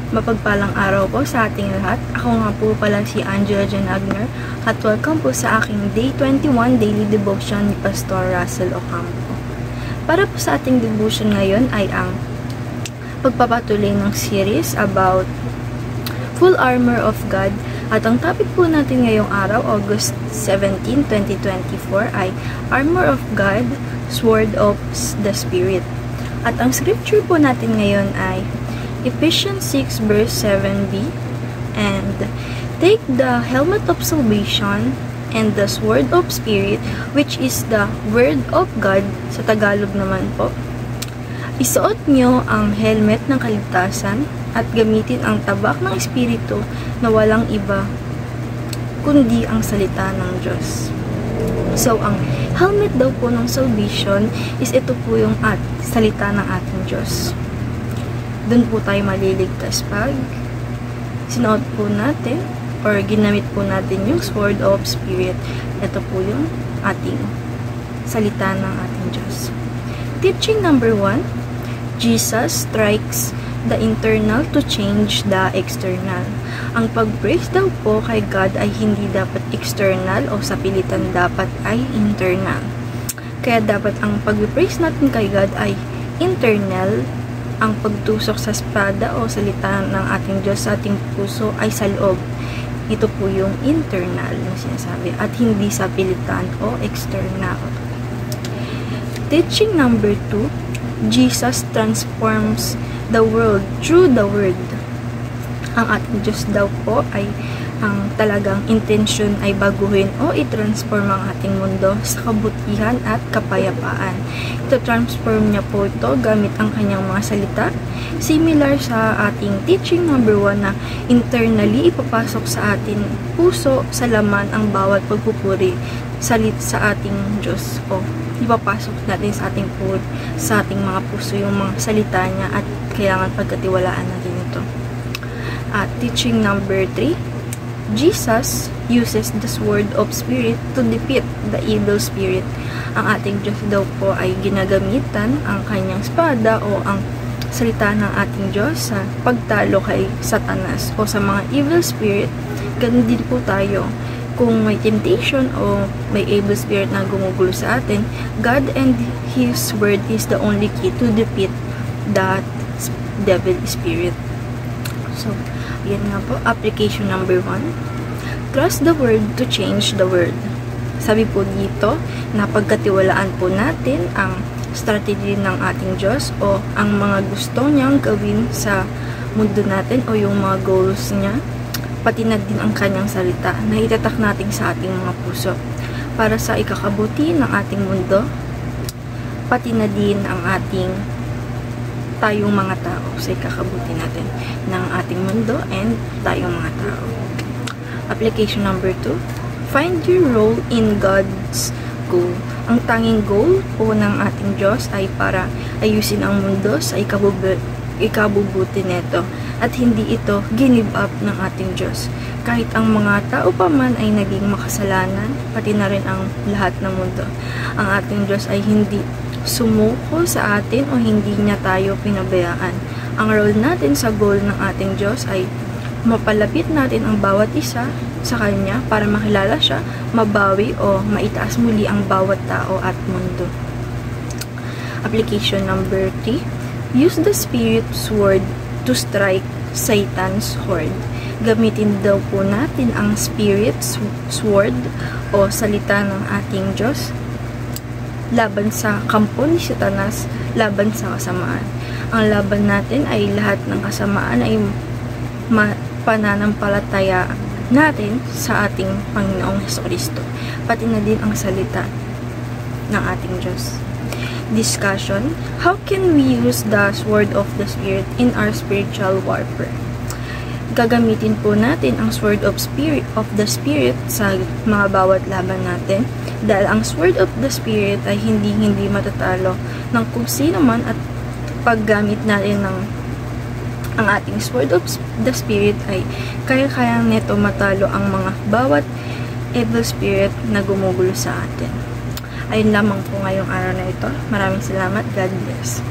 Mapagpalang araw po sa ating lahat. Ako nga po pala si Angela Janagner at welcome po sa aking Day 21 Daily Devotion ni Pastor Russell Ocampo. Para po sa ating devotion ngayon ay ang pagpapatuloy ng series about Full Armor of God. At ang topic po natin ngayong araw, August 17, 2024 ay Armor of God, Sword of the Spirit. At ang scripture po natin ngayon ay Ephesians 6 verse 7b, and take the helmet of salvation and the sword of spirit, which is the word of God. Sa Tagalog naman po, isuot nyo ang helmet ng kaligtasan at gamitin ang tabak ng espiritu na walang iba kundi ang salita ng Diyos. So, ang helmet daw po ng salvation is ito po yung salita ng ating Diyos. Doon po tayo maliligtas pag sinuot po natin or ginamit po natin yung sword of spirit. Ito po yung ating salita ng ating Diyos. Teaching number 1, Jesus strikes the internal to change the external. Ang pag-praise daw po kay God ay hindi dapat external o sa pilitan, dapat ay internal. Kaya dapat ang pag-praise natin kay God ay internal. Ang pagtusok sa espada o salita ng ating Diyos sa ating puso ay sa loob. Ito po yung internal na sinasabi at hindi sa pilitan o external. Teaching number 2, Jesus transforms the world through the Word. Ang ating Diyos daw po ay ang talagang intensyon ay baguhin o i-transform ang ating mundo sa kabutihan at kapayapaan. Ito-transform niya po ito gamit ang kanyang mga salita. Similar sa ating teaching number 1 na internally ipapasok sa ating puso sa laman ang bawat pagpupuri salit sa ating Diyos o ipapasok natin sa ating mga puso yung mga salita niya at kailangan pagkatiwalaan natin ito. At teaching number 3, Jesus uses the sword of spirit to defeat the evil spirit. Ang ating Diyos daw po ay ginagamitan ang kanyang espada o ang salita ng ating Diyos sa pagtalo kay Satanas o sa mga evil spirit. Ganun din po tayo. Kung may temptation o may evil spirit na gumugulo sa atin, God and His word is the only key to defeat that devil spirit. So, yan nga po, application number 1. Trust the word to change the world. Sabi po dito, na pagkatiwalaan po natin ang strategy ng ating Diyos o ang mga gusto niyang gawin sa mundo natin o yung mga goals niya, pati na din ang kanyang salita na itatak natin sa ating mga puso para sa ikakabuti ng ating mundo, pati na din ang tayong mga tao sa ikakabuti natin ng ating mundo and tayong mga tao. Application number 2, find your role in God's goal. Ang tanging goal po ng ating Diyos ay para ayusin ang mundo sa ikabubuti neto at hindi ito give up ng ating Diyos. Kahit ang mga tao pa man ay naging makasalanan, pati na rin ang lahat ng mundo, ang ating Diyos ay hindi sumuko sa atin o hindi niya tayo pinabayaan. Ang role natin sa goal ng ating Diyos ay mapalapit natin ang bawat isa sa Kanya para makilala siya, mabawi o maitaas muli ang bawat tao at mundo. Application number 3, use the Spirit sword to strike Satan's horde. Gamitin daw po natin ang Spirit sword o salita ng ating Diyos laban sa kampo ni Satanas, laban sa kasamaan. Ang laban natin ay lahat ng kasamaan ay pananampalataya natin sa ating Panginoong Jesucristo, pati na din ang salita ng ating Diyos. Discussion: how can we use the sword of the Spirit in our spiritual warfare? Gagamitin po natin ang sword of the Spirit sa mga bawat laban natin dahil ang sword of the Spirit ay hindi matatalo ng kung sino man at paggamit natin ng ang ating sword of the Spirit ay kaya-kayang neto matalo ang mga bawat evil spirit na gumugulo sa atin. Ayun lamang po ngayong araw na ito. Maraming salamat. God bless.